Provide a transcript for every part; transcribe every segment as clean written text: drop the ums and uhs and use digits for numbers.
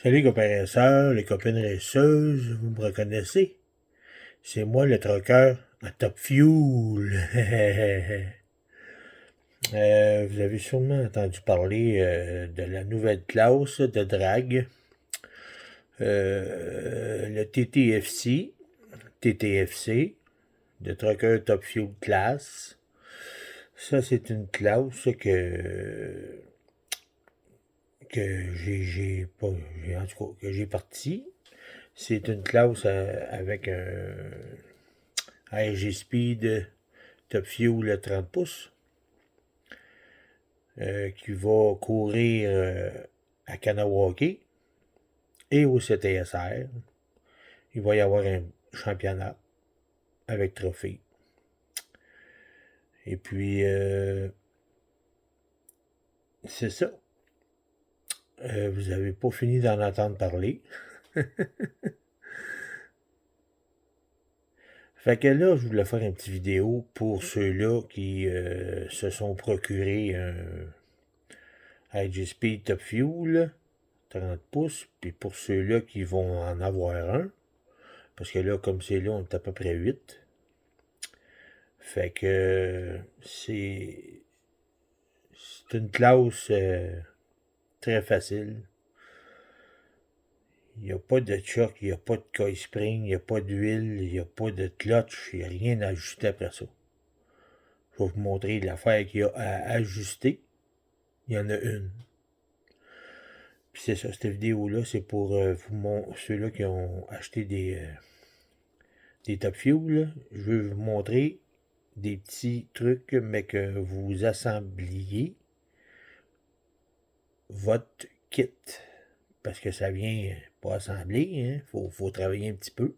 Salut copains et sœurs, les copines raceuses, vous me reconnaissez? C'est moi le trucker à Top Fuel. Vous avez sûrement entendu parler de la nouvelle classe de drague, le TTFC, de Trucker Top Fuel Class. Ça, c'est une classe que en tout cas, que j'ai parti. C'est une classe avec un AG Speed Top Fuel 30 pouces qui va courir à Kanawake et au CTSR. Il va y avoir un championnat avec trophée. Et puis, c'est ça. Vous n'avez pas fini d'en entendre parler. Fait que là, je voulais faire une petite vidéo pour ceux-là qui se sont procurés un IG Speed Top Fuel 30 pouces, puis pour ceux-là qui vont en avoir un, parce que là, comme c'est là, on est à peu près 8. Fait que c'est une classe très facile. Il n'y a pas de choc, il n'y a pas de coil spring, il n'y a pas d'huile, il n'y a pas de clutch, il n'y a rien à ajuster après ça. Je vais vous montrer l'affaire qu'il y a à ajuster. Il y en a une. Puis c'est ça, cette vidéo-là, c'est pour ceux-là qui ont acheté des Top Fuel. Je veux vous montrer des petits trucs, mais que vous assembliez votre kit. Parce que ça vient pas assemblé, hein. Faut travailler un petit peu.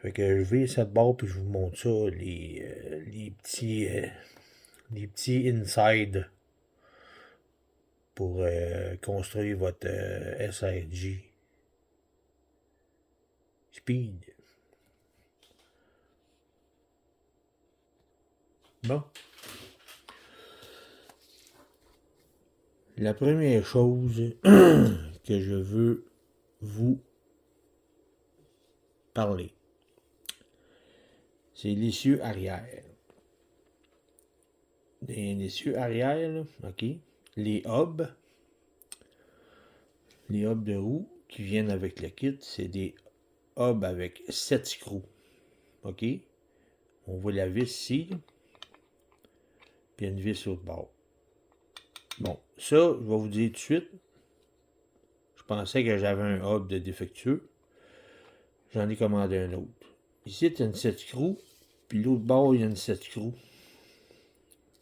Fait que je vais essayer de bord puis je vous montre ça, les petits inside pour construire votre SRG Speed. Bon. La première chose que je veux vous parler, c'est l'essieu arrière. Les essieux arrière, là, ok. Les hubs de roue qui viennent avec le kit, c'est des hubs avec 7 screws. Ok. On voit la vis ici, là. Puis il y a une vis au bord. Bon, ça, je vais vous dire tout de suite. Je pensais que j'avais un hub de défectueux. J'en ai commandé un autre. Ici, il y a une 7 screws. Puis l'autre bord, il y a une 7 screws.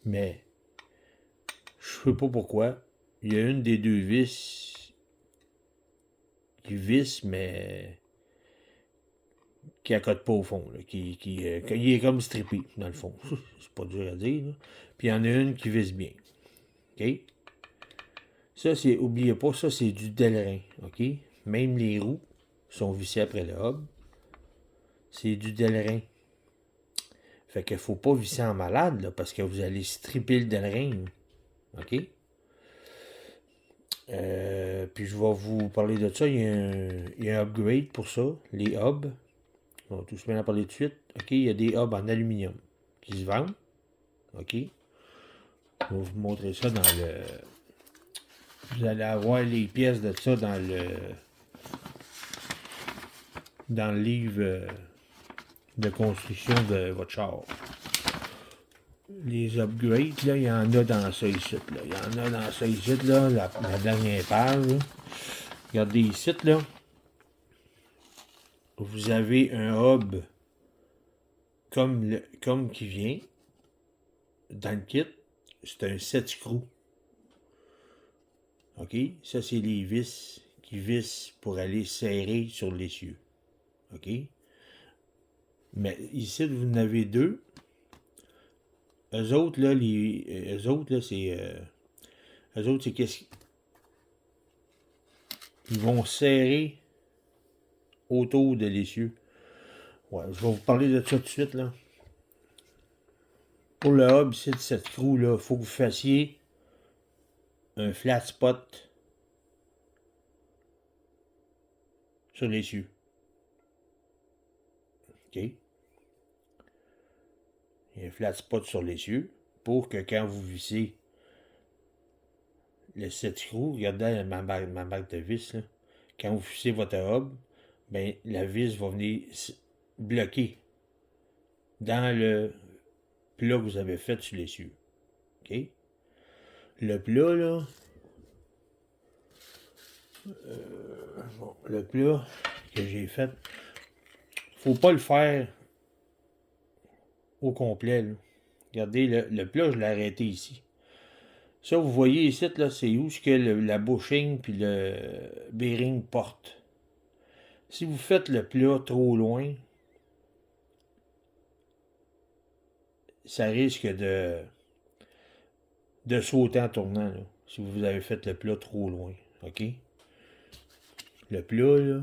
Mais, je sais pas pourquoi. Il y a une des deux vis qui visse, mais qui accote pas au fond. Là, qui est comme strippé, dans le fond. C'est pas dur à dire. Là. Puis il y en a une qui visse bien. OK? Ça, c'est, oubliez pas, ça, c'est du Delrin. OK? Même les roues sont vissées après le hub. C'est du Delrin. Fait qu'il faut pas visser en malade, là, parce que vous allez stripper le Delrin. OK? Puis je vais vous parler de ça. Il y a un upgrade pour ça, les hubs. On va tout se mettre à parler tout de suite. OK, il y a des hubs en aluminium qui se vendent. OK? Je vais vous montrer ça dans le... Vous allez avoir les pièces de ça dans le livre de construction de votre char. Les upgrades, là, il y en a dans ça ici. Là. Il y en a dans ça ici, là, la dernière page. Là. Regardez ici, là. Vous avez un hub comme qui vient dans le kit. C'est un 7 screws. OK? Ça, c'est les vis qui vissent pour aller serrer sur l'essieu. OK? Mais ici, vous en avez deux. Eux autres, là, c'est qu'est-ce qu'ils vont serrer autour de l'essieu. Ouais, je vais vous parler de ça tout de suite, là. Pour le hub ici de cette screw, là, il faut que vous fassiez un flat spot sur l'essieu. OK? Il y a un flat spot sur l'essieu pour que quand vous vissez le 7 screws, regardez ma marque de vis, là, quand vous vissez votre hub, ben, la vis va venir bloquer dans le plat que vous avez fait sur l'essieu. OK? Le plat, là, le plat que j'ai fait, faut pas le faire au complet. Là. Regardez, le plat, je l'ai arrêté ici. Ça, vous voyez ici, là, c'est où ce que la bushing puis le bearing porte. Si vous faites le plat trop loin, ça risque de sauter en tournant, là, si vous avez fait le plat trop loin. OK? Le plat, là, le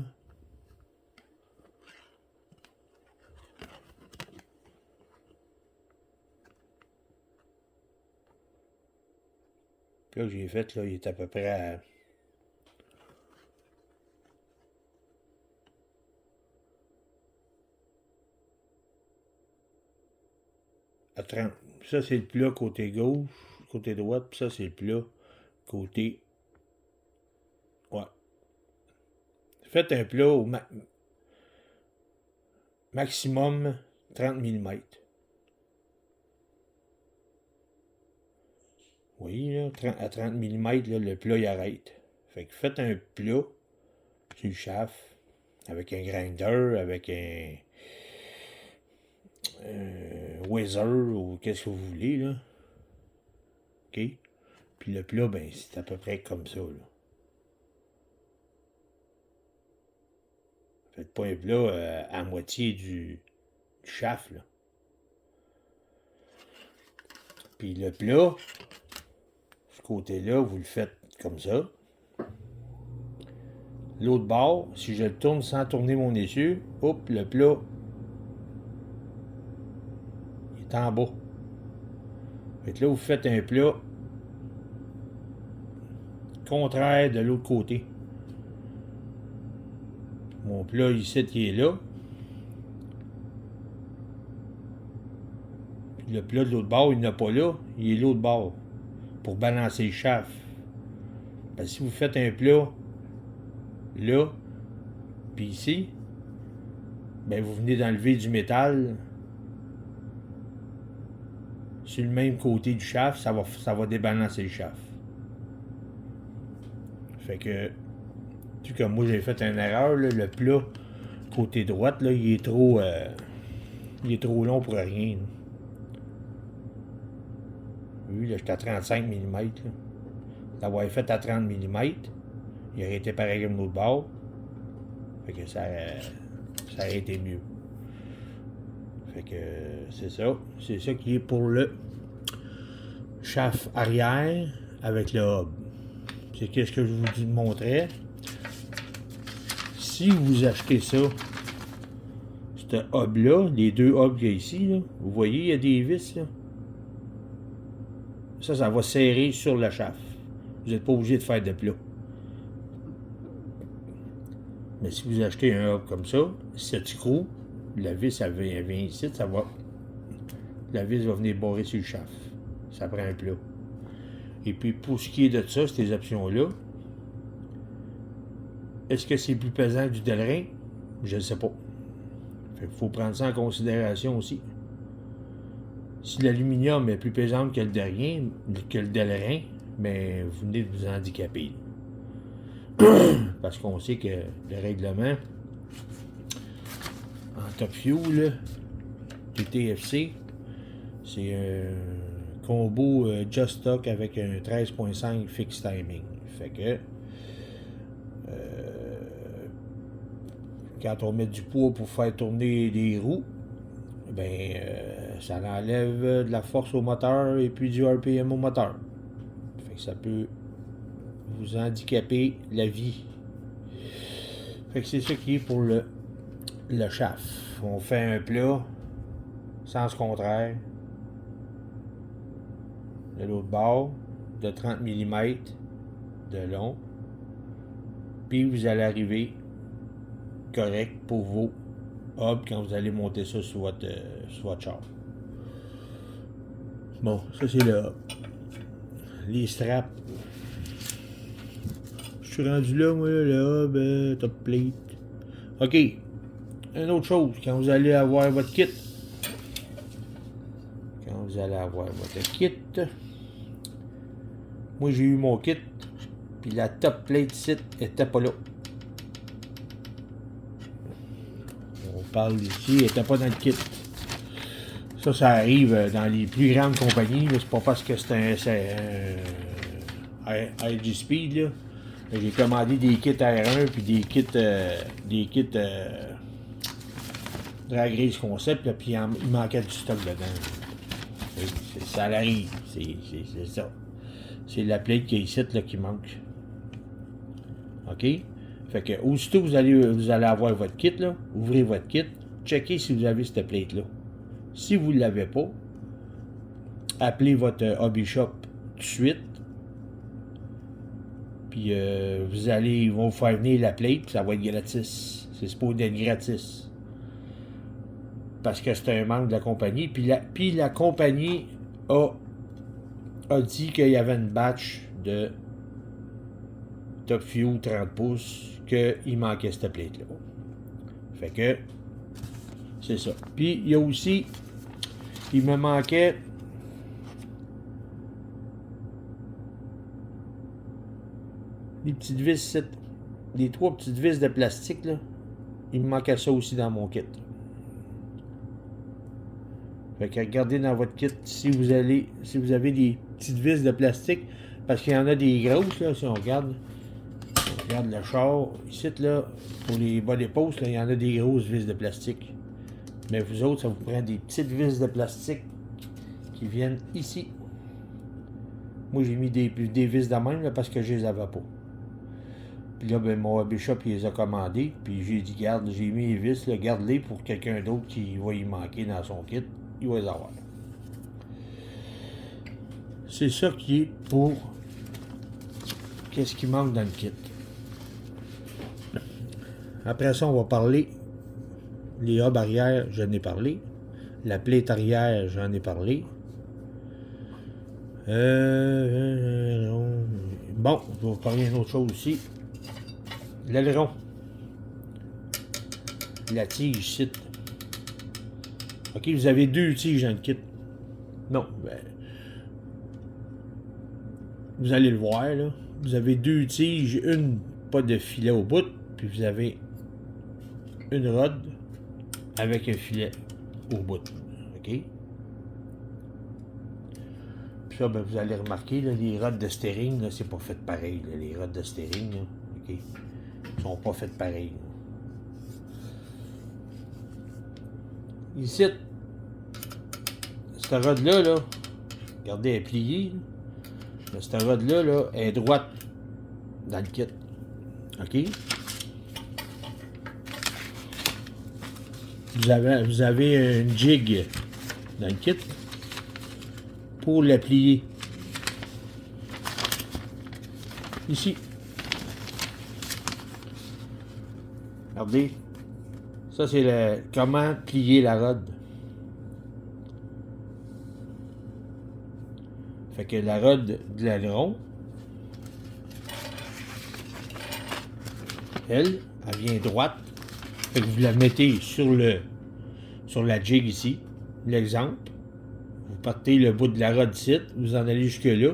plat que j'ai fait, là, il est à peu près à 30. Ça, c'est le plat côté gauche, côté droite, puis ça, c'est le plat côté... Ouais. Faites un plat au maximum 30 mm. Vous voyez, là, à 30 mm, là, le plat, il arrête. Fait que faites un plat sur le shaft avec un grinder, avec un Weather ou qu'est-ce que vous voulez, là. OK? Puis le plat, ben, c'est à peu près comme ça, là. Faites pas un plat à moitié du shaft, là. Puis le plat, ce côté-là, vous le faites comme ça. L'autre bord, si je le tourne sans tourner mon essieu, hop, le plat il est en bas. Fait que là, vous faites un plat contraire de l'autre côté. Mon plat ici qui est là. Puis le plat de l'autre bord, il n'est pas là, il est l'autre bord. Pour balancer le shaft. Parce que si vous faites un plat là, puis ici, ben vous venez d'enlever du métal sur le même côté du shaft, ça va débalancer le shaft. Fait que, tu comme moi j'ai fait une erreur, là, le plat côté droite, là, il est trop long pour rien. Là. Oui, là, j'étais à 35 mm. Là. L'avoir fait à 30 mm, il aurait été pareil comme l'autre bord. Fait que ça aurait été mieux. Fait que c'est ça. C'est ça qui est pour le shaft arrière avec le hub. C'est qu'est-ce que je vous montrais. Si vous achetez ça, ce hub-là, les deux hubs qu'il y a ici, là, vous voyez, il y a des vis, là. Ça va serrer sur le shaft. Vous n'êtes pas obligé de faire de plat. Mais si vous achetez un hub comme ça, 7 screws, la vis, elle vient ici, la vis va venir barrer sur le shaft. Ça prend un plat. Et puis, pour ce qui est de ça, ces options-là, est-ce que c'est plus pesant que du Delrin? Je ne sais pas. Il faut prendre ça en considération aussi. Si l'aluminium est plus pesant que le Delrin, ben, vous venez de vous handicaper. Parce qu'on sait que le règlement en Top Fuel du TFC, c'est un combo Just Stock avec un 13.5 Fixed Timing. Fait que quand on met du poids pour faire tourner les roues, ben ça enlève de la force au moteur et puis du RPM au moteur. Fait que ça peut vous handicaper la vie. Fait que c'est ça qui est pour le shaft. On fait un plat, sens contraire, de l'autre bord, de 30 mm de long. Puis vous allez arriver correct pour vos hubs quand vous allez monter ça sur votre char. Bon, ça c'est le hub. Les straps. Je suis rendu là, moi, le hub, top plate. OK. Une autre chose, quand vous allez avoir votre kit. Quand vous allez avoir votre kit. Moi, j'ai eu mon kit. Puis la top plate site était pas là. On parle ici, elle était pas dans le kit. Ça arrive dans les plus grandes compagnies. C'est pas parce que c'est un IG Speed. Là. J'ai commandé des kits R1 puis des kits Drag Race Concept, là, puis il manquait du stock dedans. Ça arrive. C'est ça. C'est la plate qui est ici là, qui manque. OK? Fait que aussitôt vous allez avoir votre kit, là, ouvrez votre kit, checkez si vous avez cette plate-là. Si vous ne l'avez pas, appelez votre hobby shop tout de suite. Puis ils vont vous faire venir la plate, puis ça va être gratis. C'est supposé être gratis. Parce que c'est un manque de la compagnie. Puis la compagnie a dit qu'il y avait une batch de Top Fuel 30 pouces qu'il manquait cette plate-là. Fait que c'est ça. Puis il y a aussi, il me manquait les petites vis, les 3 petites vis de plastique là. Il me manquait ça aussi dans mon kit. Fait que regardez dans votre kit si vous avez des petites vis de plastique, parce qu'il y en a des grosses là, si on regarde le char, ici là, pour les bas des postes, il y en a des grosses vis de plastique. Mais vous autres, ça vous prend des petites vis de plastique qui viennent ici. Moi, j'ai mis des vis de même là, parce que je les avais pas. Puis là, ben, mon hobby shop, il les a commandés. Puis j'ai dit, garde, j'ai mis les vis, garde-les pour quelqu'un d'autre qui va y manquer dans son kit. Il va les avoir. C'est ça qui est pour qu'est-ce qui manque dans le kit. Après ça, on va parler. Les hubs arrière, j'en ai parlé. La plate arrière, j'en ai parlé. Bon, je vais vous parler d'une autre chose aussi. L'aileron. La tige ici. OK, vous avez 2 tiges dans le kit. Non, ben, vous allez le voir, là. Vous avez 2 tiges, une pas de filet au bout, puis vous avez une rod avec un filet au bout. OK? Puis ça, ben, vous allez remarquer, là, les rods de steering, là, c'est pas fait pareil. Là, les rods de steering, là, OK? Ils sont pas faits pareil. Là. Ici, cette rod-là, là, regardez, elle est pliée. Mais cette rod-là, là, est droite dans le kit. OK? Vous avez une jig dans le kit pour la plier. Ici. Regardez. Ça, c'est comment plier la rod. Fait que la rod de l'aileron, elle vient droite. Fait que vous la mettez sur la jig ici. L'exemple. Vous partez le bout de la rod ici, vous en allez jusque là.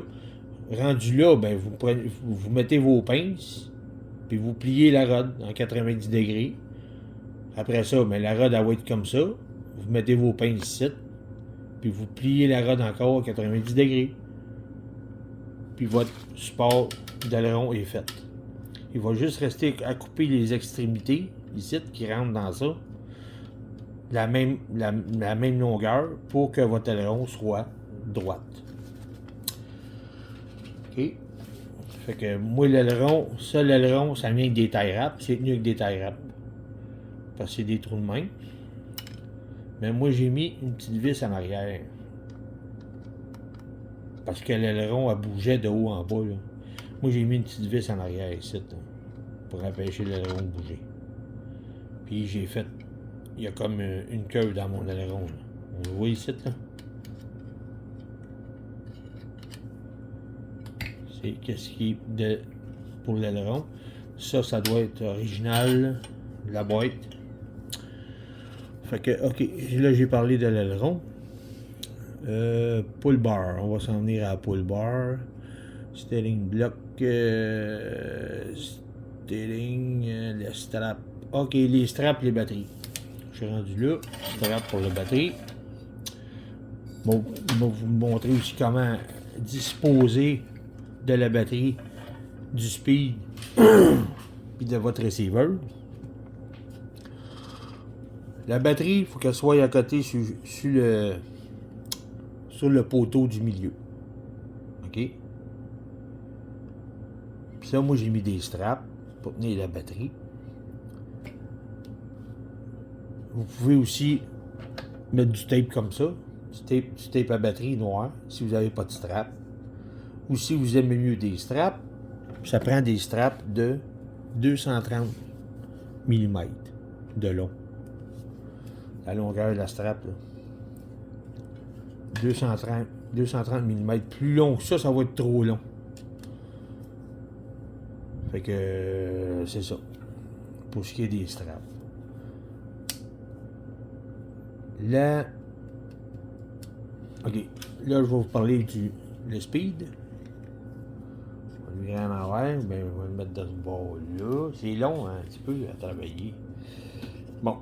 Rendu là, ben vous mettez vos pinces, puis vous pliez la rod en 90 degrés. Après ça, ben la rod elle va être comme ça. Vous mettez vos pinces ici, puis vous pliez la rod encore à 90 degrés. Puis votre support d'aileron est fait. Il va juste rester à couper les extrémités ici qui rentrent dans ça. La même longueur pour que votre aileron soit droite. OK? Fait que moi, l'aileron, ça vient avec des tie wraps. C'est tenu avec des tie wraps. Parce que c'est des trous de main. Mais moi, j'ai mis une petite vis en arrière. Parce que l'aileron, elle bougeait de haut en bas. Là. Moi, j'ai mis une petite vis en arrière ici. Là, pour empêcher l'aileron de bouger. Puis j'ai fait, il y a comme une curve dans mon aileron. Là. On le voit ici, là. C'est qu'est-ce qui est pour l'aileron. Ça doit être original, la boîte. Fait que, ok, là j'ai parlé de l'aileron. Pull bar, on va s'en venir à la pull bar. Steering block, steering, le strap. Ok, les straps, les batteries. Je suis rendu là. Strap pour la batterie. Bon, je vais vous montrer aussi comment disposer de la batterie, du speed, puis de votre receiver. La batterie, il faut qu'elle soit à côté sur le poteau du milieu. OK? Puis ça, moi, j'ai mis des straps pour tenir la batterie. Vous pouvez aussi mettre du tape comme ça. Du tape à batterie noir, si vous n'avez pas de strap. Ou si vous aimez mieux des straps, ça prend des straps de 230 mm de long. La longueur de la strap, là. 230 mm. Plus long que ça va être trop long. Fait que c'est ça. Pour ce qui est des straps. Là, ok. Là, je vais vous parler le speed. On va le virer en envers. Ben, on va le mettre dans ce bord-là. C'est long, hein, un petit peu à travailler. Bon.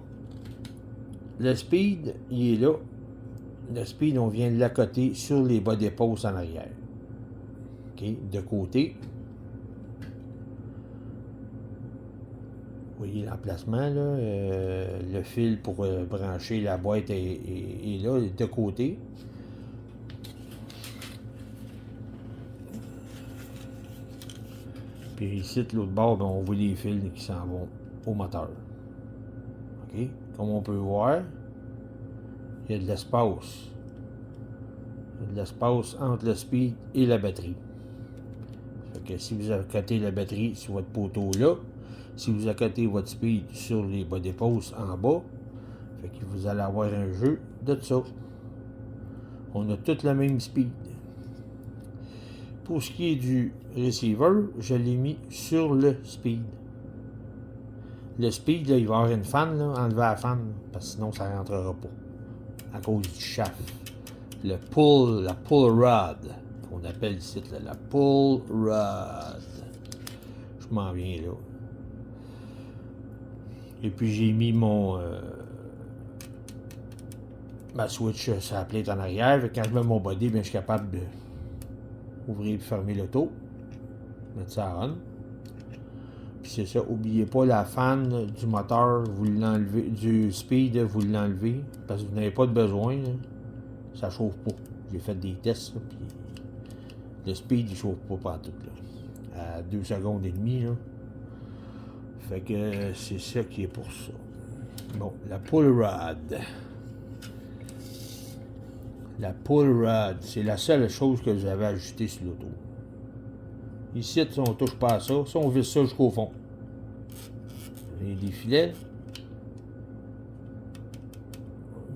Le speed, il est là. Le speed, on vient l'accoter sur les bas d'épaule en arrière. OK? De côté. Vous voyez l'emplacement, là. Le fil pour brancher la boîte est là, de côté. Puis ici, de l'autre bord, ben, on voit les fils qui s'en vont au moteur. OK? Comme on peut voir, il y a de l'espace. Il y a de l'espace entre le speed et la batterie. Fait que si vous accotez la batterie sur votre poteau là, si vous accotez votre speed sur les bas d'épaule en bas, fait que vous allez avoir un jeu de ça. On a tout le même speed. Pour ce qui est du receiver, je l'ai mis sur le speed. Le speed, là, il va y avoir une fan, là, enlever la fan, parce que sinon ça ne rentrera pas. À cause du shaft. La pull rod, qu'on appelle ici, là, la pull rod. Je m'en viens là. Et puis j'ai mis ma switch, ça a plate en arrière. Quand je mets mon body, bien, je suis capable d'ouvrir et fermer l'auto. Mettre ça en on. Puis c'est ça, n'oubliez pas la fan du moteur, vous l'enlevez, du speed, vous l'enlevez, parce que vous n'avez pas de besoin, là. Ça chauffe pas. J'ai fait des tests, là, puis le speed, il chauffe pas partout, là. À 2 secondes et demie, là. Fait que c'est ça qui est pour ça. Bon, la pull rod. La pull rod, c'est la seule chose que j'avais ajustée sur l'auto. Ici, on ne touche pas à ça. Ça, on visse ça jusqu'au fond. Et des filets.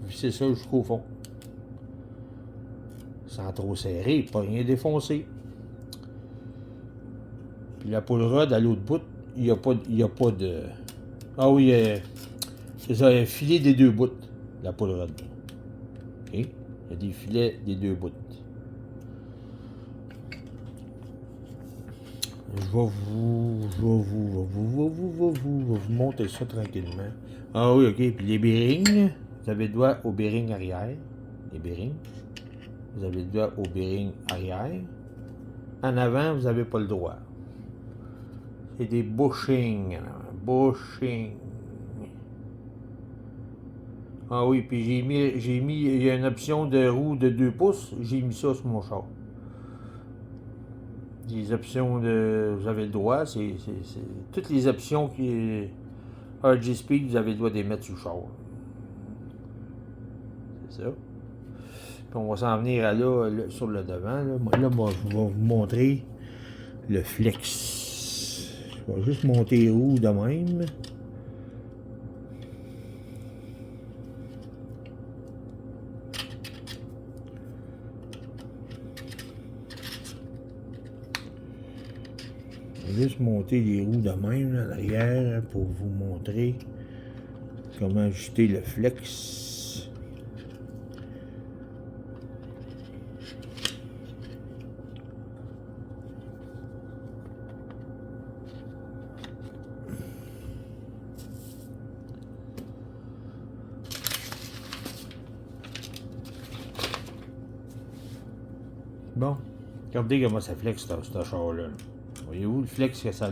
Vissez ça jusqu'au fond. Sans trop serrer, pas rien défoncer. Puis la pull rod, à l'autre bout, il n'y a pas de... Ah oui, c'est ça, il y a un filet des deux bouts, la pull rod. OK? Il y a des filets des deux bouts. Je vais vous monter ça tranquillement. Ah oui, ok. Puis les bearings, vous avez le doigt au bearing arrière. Les bearings. Vous avez le doigt au bearing arrière. En avant, vous n'avez pas le droit. C'est des bushings. Bushing. Ah oui, puis j'ai mis, il y a une option de roue de 2 pouces. J'ai mis ça sur mon char. Les options de... Vous avez le droit, c'est toutes les options qui... RG Speed, vous avez le droit de les mettre sur le char. C'est ça. Puis on va s'en venir à là, sur le devant. Là, moi, je vais vous montrer le flex. Je vais juste monter roue de même. vais juste monter les roues de même là, à l'arrière pour vous montrer comment ajuster le flex. Bon, regardez comment ça flex ce char-là. Voyez-vous le flex que ça a?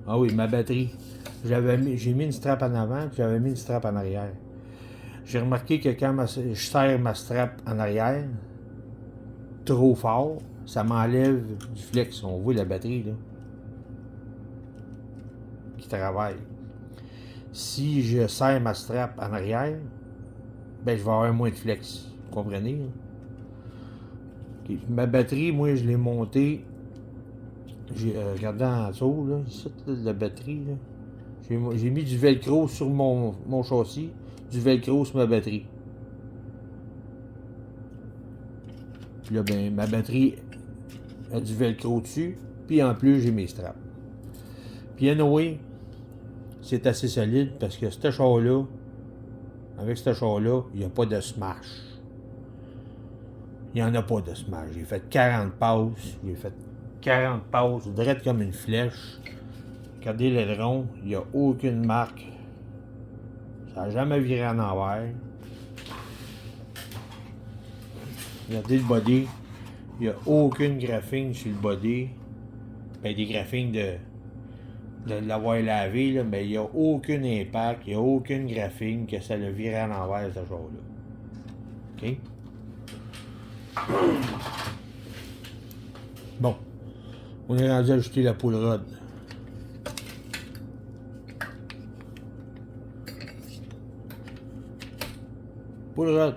Ah oui, ma batterie. J'ai mis une strap en avant, puis j'avais mis une strap en arrière. J'ai remarqué que quand je serre ma strap en arrière, trop fort, ça m'enlève du flex. On voit la batterie, là, qui travaille. Si je serre ma strap en arrière, ben je vais avoir moins de flex. Vous comprenez? Okay. Ma batterie, moi, je l'ai montée. J'ai regardé en dessous, là, ici, là, la batterie, là. J'ai mis du velcro sur mon châssis, du velcro sur ma batterie. Puis là, ben, ma batterie a du velcro dessus, puis en plus, j'ai mes straps. Puis anyway, c'est assez solide parce que ce char-là, avec ce char-là, il n'y a pas de smash. Il n'y en a pas de smash. J'ai fait 40 passes, direct comme une flèche. Regardez l'aileron, il n'y a aucune marque. Ça n'a jamais viré en envers. Regardez le body, il n'y a aucune graphine sur le body. Ben, des graphines de l'avoir lavé, là, mais il n'y a aucun impact, il n'y a aucune graphine que ça le viré en envers ce jour-là. OK? Bon. On est rendu à ajouter la poule rod. Poule rod.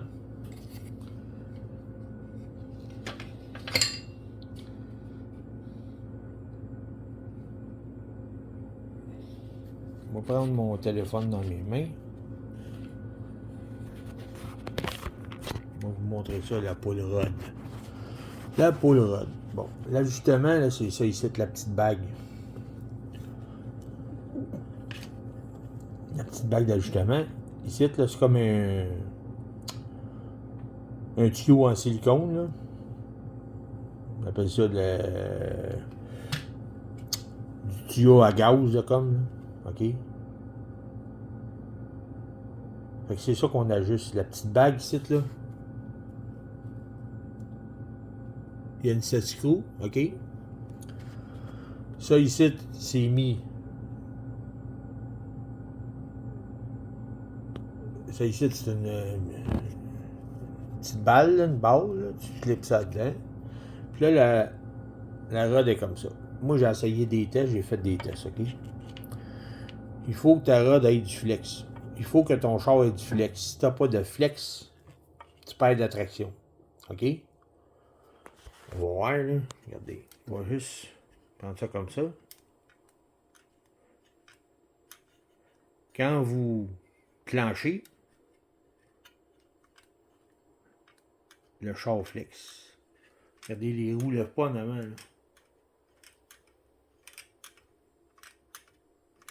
Je vais prendre mon téléphone dans mes mains. Je vais vous montrer ça, la poule rod. La poule rod. Bon, l'ajustement, c'est ça ici, la petite bague. La petite bague d'ajustement. Ici, là, c'est comme un tuyau en silicone, là. On appelle ça du tuyau à gaz, là, comme, là. OK? Fait que c'est ça qu'on ajuste. La petite bague ici, là. Il y a une 7 screws, OK? Ça ici, c'est mis. Ça ici, c'est une petite balle, là, une balle, là. Tu clips ça dedans. Puis là, la rod est comme ça. Moi, j'ai essayé des tests, j'ai fait des tests, OK? Il faut que ta rod ait du flex. Il faut que ton char ait du flex. Si t'as pas de flex, tu perds de traction. OK? On va voir, là. Regardez. On va juste prendre ça comme ça. Quand vous clenchez, le char flex. Regardez, les roues ne lèvent pas en avant, là.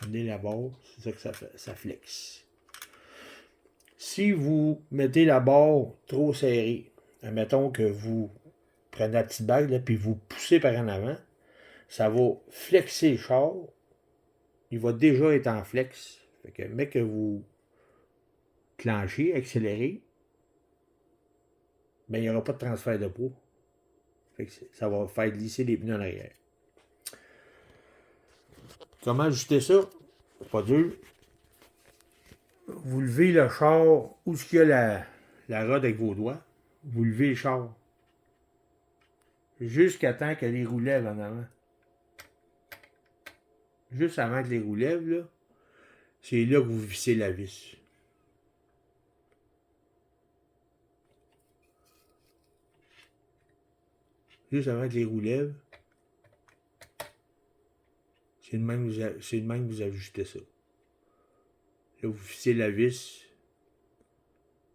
Regardez la barre, c'est ça que ça fait, ça flex. Si vous mettez la barre trop serrée, admettons que vous prenez la petite bague, là, puis vous poussez par en avant, ça va flexer le char. Il va déjà être en flex. Fait que, mais que vous clenchez, accélérez, ben, il n'y aura pas de transfert de poids. Fait que ça va faire glisser les pneus en arrière. Comment ajuster ça? C'est pas dur. Vous levez le char où est-ce qu'il y a la rod avec vos doigts. Vous levez le char. Jusqu'à temps que les roues lèvent en avant. Juste avant que les roues lèvent, là, c'est là que vous vissez la vis. Juste avant que les roues lèvent. C'est de même que vous ajustez ça. Là, vous vissez la vis.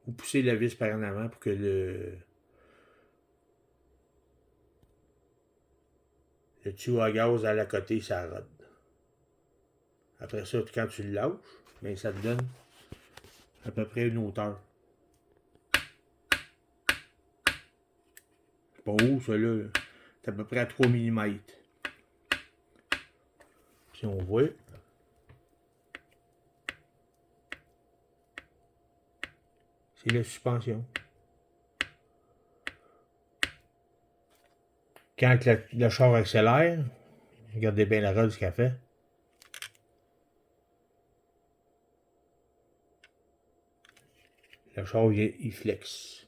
Vous poussez la vis par en avant pour que le tuyau à gaz à la côté, ça rode. Après ça, quand tu le lâches, bien, ça te donne à peu près une hauteur. C'est pas haut, ça, là. C'est à peu près à 3 mm. Si on voit, c'est la suspension. Quand le char accélère, regardez bien la rôle ce qu'elle fait. Le char, il flexe.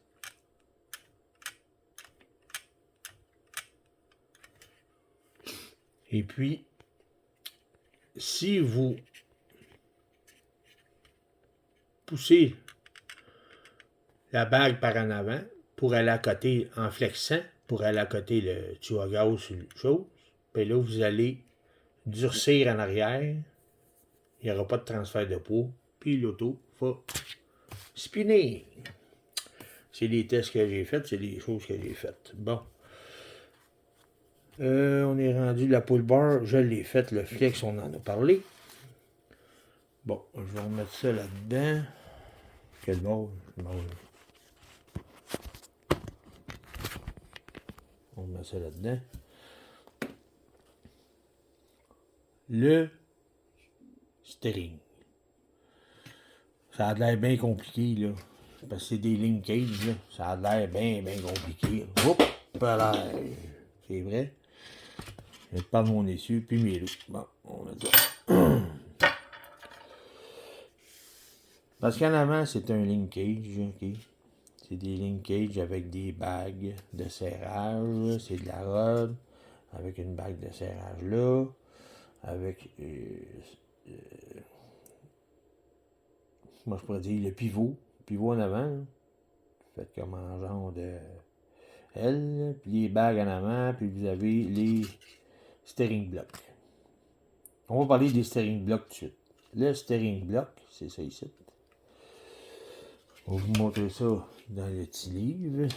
Et puis, si vous poussez la bague par en avant pour aller à côté en flexant, pour aller à côté le tuyau à gaz sur une chose, puis là, vous allez durcir en arrière. Il n'y aura pas de transfert de poids. Puis l'auto va spinner. C'est les tests que j'ai faits, c'est les choses que j'ai faites. Bon. On est rendu la pull bar. Je l'ai faite, le flex, on en a parlé. Bon, je vais remettre ça là-dedans. Quel bord? On met ça là-dedans. Le steering. Ça a l'air bien compliqué, là. Parce que c'est des lignes cage, là. Ça a l'air bien compliqué. Oups! C'est vrai. Je vais prendre mon essuie, puis mes loups. Bon, on va ça. Parce qu'en avant, c'est un link cage, ok? C'est des link cage avec des bagues de serrage. C'est de la rod avec une bague de serrage là. Avec, moi je pourrais dire le pivot. Pivot en avant. Là. Fait comme en genre de L. Puis les bagues en avant. Puis vous avez les steering blocks. On va parler des steering blocks tout de suite. Le steering block, c'est ça ici. On va vous montrer ça dans le petit livre.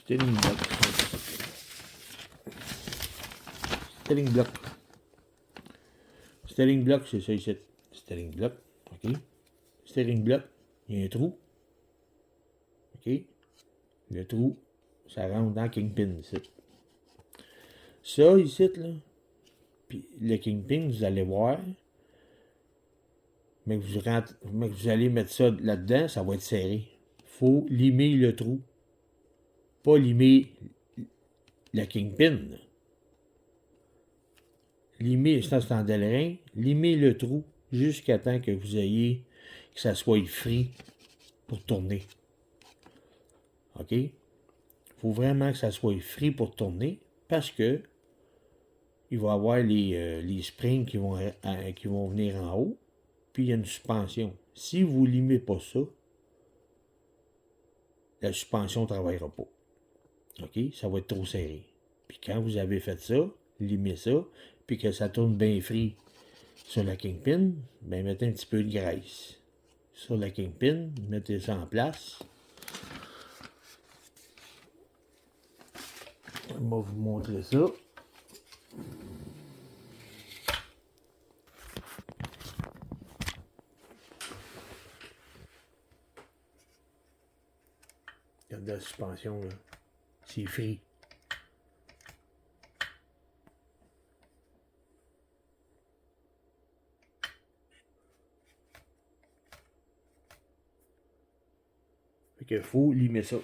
Steering block. Steering block. Steering block, c'est ça ici. Steering block, ok. Steering block, il y a un trou. Ok. Le trou, ça rentre dans Kingpin ici. Ça ici, là, puis le Kingpin, vous allez voir, mais que vous allez mettre ça là-dedans, ça va être serré. Faut limer le trou. Pas limer le Kingpin. Limer, ça c'est en Delrin, limer le trou jusqu'à temps que vous ayez, que ça soit free pour tourner. OK? Il faut vraiment que ça soit free pour tourner parce que il va y avoir les springs qui vont venir en haut, puis il y a une suspension. Si vous ne limez pas ça, la suspension ne travaillera pas. OK? Ça va être trop serré. Puis quand vous avez fait ça, limez ça, puis que ça tourne bien free sur la Kingpin, ben mettez un petit peu de graisse. Sur la Kingpin, mettez ça en place. Je vais vous montrer ça. Regardez la suspension, là. C'est free. Fait qu'il faut limer ça.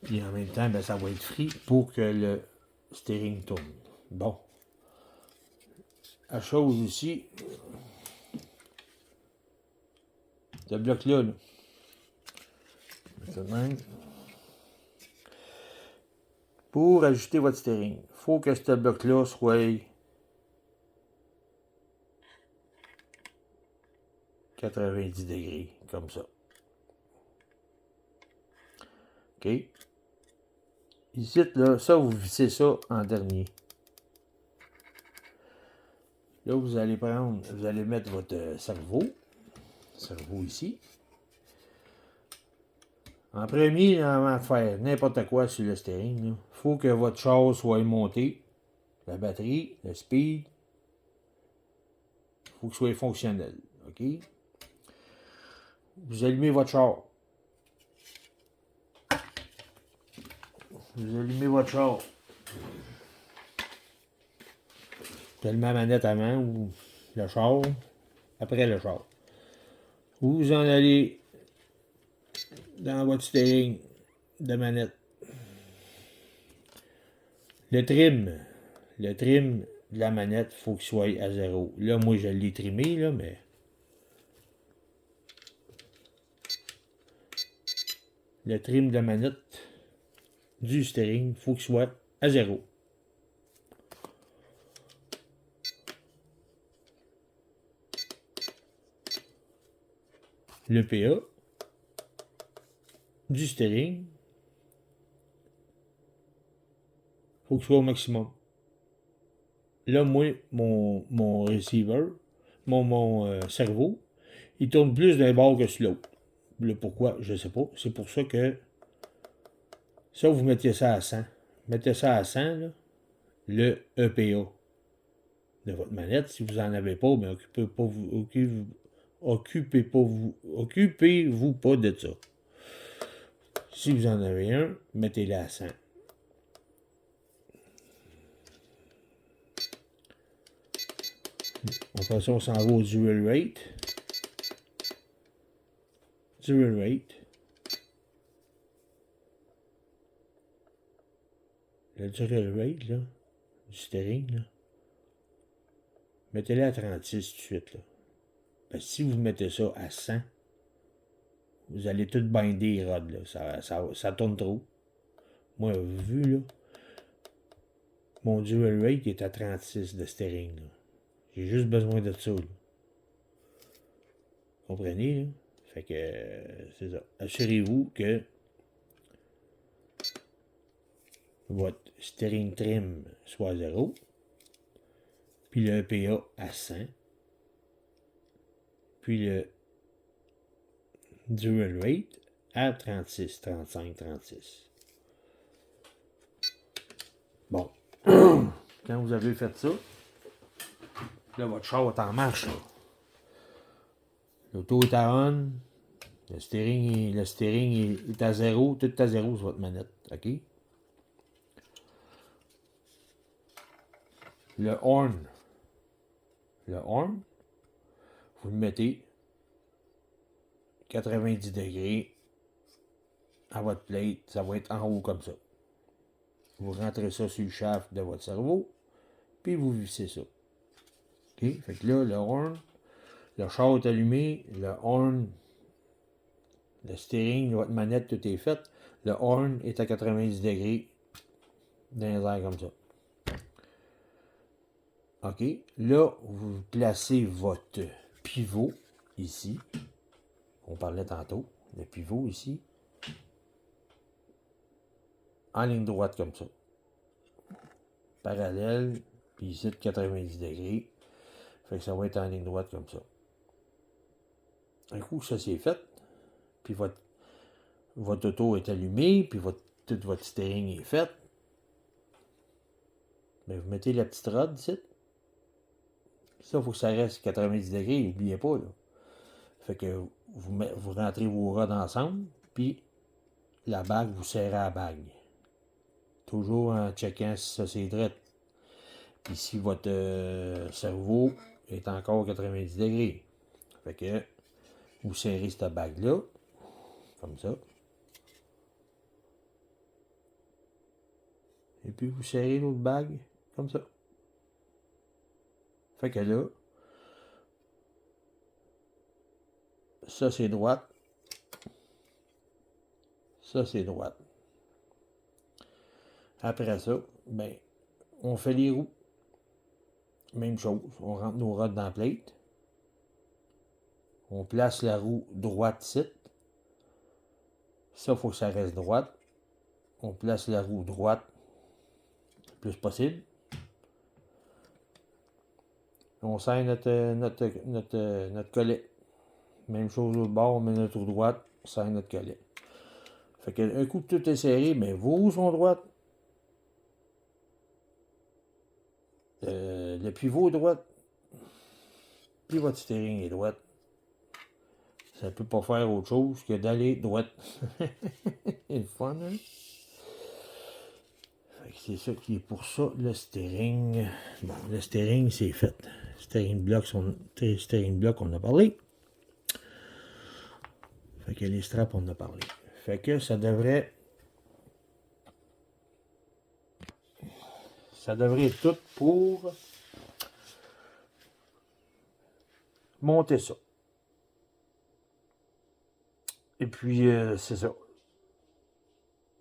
Puis en même temps, ben, ça va être free pour que le steering tourne. Bon. La chose ici, ce bloc-là, là. Pour ajuster votre steering, il faut que ce bloc-là soit 90 degrés, comme ça. OK? Ici, là, ça, vous vissez ça en dernier. Là, vous allez mettre votre cerveau ici. En premier, avant de faire n'importe quoi sur le steering, il faut que votre char soit monté. La batterie, le speed, il faut que ce soit fonctionnel. OK? Vous allumez votre char. Vous allumez votre char. Vous allumez la manette avant ou le char, après le char. Vous en allez dans votre steering de manette. Le trim de la manette, il faut qu'il soit à 0. Là, moi, je l'ai trimé, là, mais... Le trim de la manette du steering, il faut qu'il soit à 0. Le PA du steering, il faut qu'il soit au maximum. Là, moi, mon receiver, mon cerveau, il tourne plus d'un bord que sur l'autre. Le pourquoi, je ne sais pas. C'est pour ça que ça, vous mettez ça à 100. Mettez ça à 100, là, le EPA de votre manette. Si vous n'en avez pas, mais occupez-vous pas de ça. Si vous en avez un, mettez-le à 100. Après ça, on s'en va au dual rate. Dual rate. Le dual rate, là, du steering, là, mettez-le à 36 tout de suite, là. Parce que si vous mettez ça à 100, vous allez tout binder les rods, là. Ça tourne trop. Moi, vu, là, mon dual rate est à 36 de steering, là. J'ai juste besoin de ça, là. Comprenez, là? Fait que, c'est ça. Assurez-vous que votre steering trim soit à 0, puis le EPA à 100, puis le dual rate à 36, 35, 36. Bon. Quand vous avez fait ça, là, votre char est en marche, là. L'auto est à on. Le steering est à 0. Tout est à 0 sur votre manette. OK? Le horn. Le horn, vous le mettez 90 degrés à votre plate. Ça va être en haut comme ça. Vous rentrez ça sur le shaft de votre cerveau, puis vous vissez ça. OK? Fait que là, le horn, le char est allumé, le horn, le steering, votre manette, tout est fait. Le horn est à 90 degrés dans les airs comme ça. OK? Là, vous placez votre pivot ici. On parlait tantôt. Le pivot ici. En ligne droite comme ça. Parallèle. Puis ici, de 90 degrés. Fait que ça va être en ligne droite comme ça. Un coup, ça c'est fait. Puis votre auto est allumée. Puis tout votre steering est fait. Mais vous mettez la petite rod ici. Ça, il faut que ça reste 90 degrés. N'oubliez pas, là. Fait que vous rentrez vos rods ensemble. Puis la bague, vous serrez la bague. Toujours en checkant si ça c'est drette. Puis si votre cerveau est encore 90 degrés. Fait que vous serrez cette bague-là. Comme ça. Et puis vous serrez l'autre bague. Comme ça. Fait que là, ça c'est droite. Ça c'est droite. Après ça, ben, on fait les roues. Même chose. On rentre nos rods dans la plate. On place la roue droite ici. Ça, il faut que ça reste droite. On place la roue droite le plus possible. on serre notre collet. Même chose au bord, on met notre roue droite, on serre notre collet. Fait qu'un coup que tout est serré, mais vos roues sont droites. Le pivot est droit. Puis votre steering est droite. Ça ne peut pas faire autre chose que d'aller droite. C'est le fun, hein? C'est ça qui est pour ça, le steering. Bon, le steering, c'est fait. Steering block, on a parlé. Fait que les straps, on a parlé. Fait que ça devrait être tout pour monter ça. Et puis, c'est ça.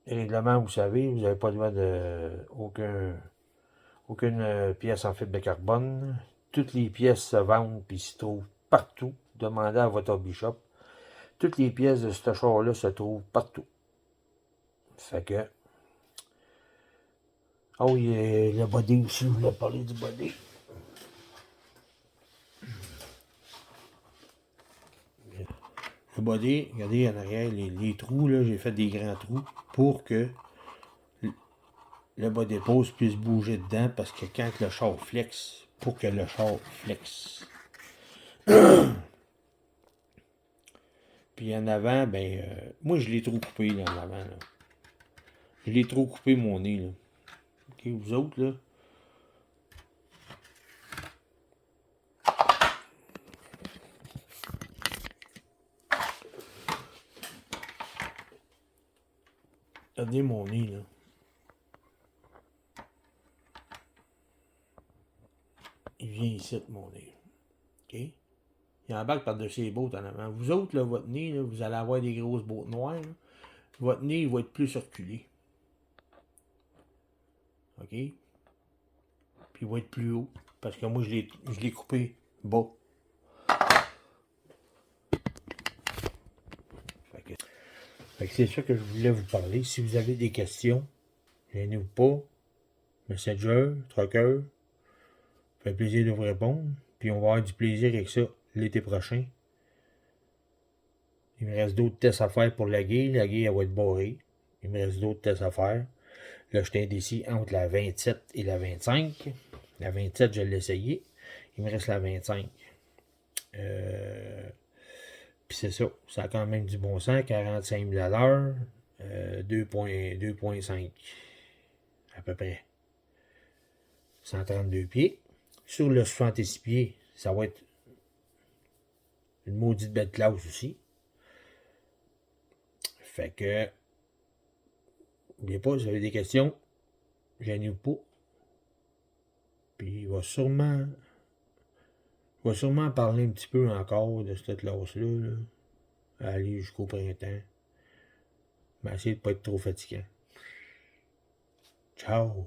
Les règlements, vous savez, vous n'avez pas le droit de aucune pièce en fibre de carbone. Toutes les pièces se vendent et se trouvent partout. Demandez à votre hobby shop. Toutes les pièces de ce char-là se trouvent partout. Fait que... Ah oui, le body aussi, je voulais parler du body. Le body, regardez en arrière, les trous, là, j'ai fait des grands trous pour que le bas dépose puisse bouger dedans, parce que quand le char flex, pour que le char flex. Puis en avant, ben, moi je l'ai trop coupé là, en avant. Là. Je l'ai trop coupé mon nez. Là. Ok, vous autres, là. Regardez mon nez, là. Il vient ici, mon nez. OK? Il embarque par-dessus les bottes en avant. Vous autres, là, votre nez, là, vous allez avoir des grosses bottes noires. Là. Votre nez, il va être plus circulé. OK? Puis il va être plus haut. Parce que moi, je l'ai coupé bas. Fait que c'est ça que je voulais vous parler. Si vous avez des questions, gênez-vous pas. Messenger, trucker. Ça fait plaisir de vous répondre. Puis on va avoir du plaisir avec ça l'été prochain. Il me reste d'autres tests à faire pour la guille. La guille, elle va être barrée. Il me reste d'autres tests à faire. Là, je t'ai indécis entre la 27 et la 25. La 27, je l'ai essayé. Il me reste la 25. Puis c'est ça. Ça a quand même du bon sens. 45 000 à l'heure. 2.5 à peu près. 132 pieds. Sur le 66 pieds, ça va être une maudite belle classe aussi. Fait que, n'oubliez pas, si vous avez des questions, gênez-vous pas. Puis il va sûrement parler un petit peu encore de cette classe-là. Là. Aller jusqu'au printemps. Mais essayer de ne pas être trop fatigant. Ciao!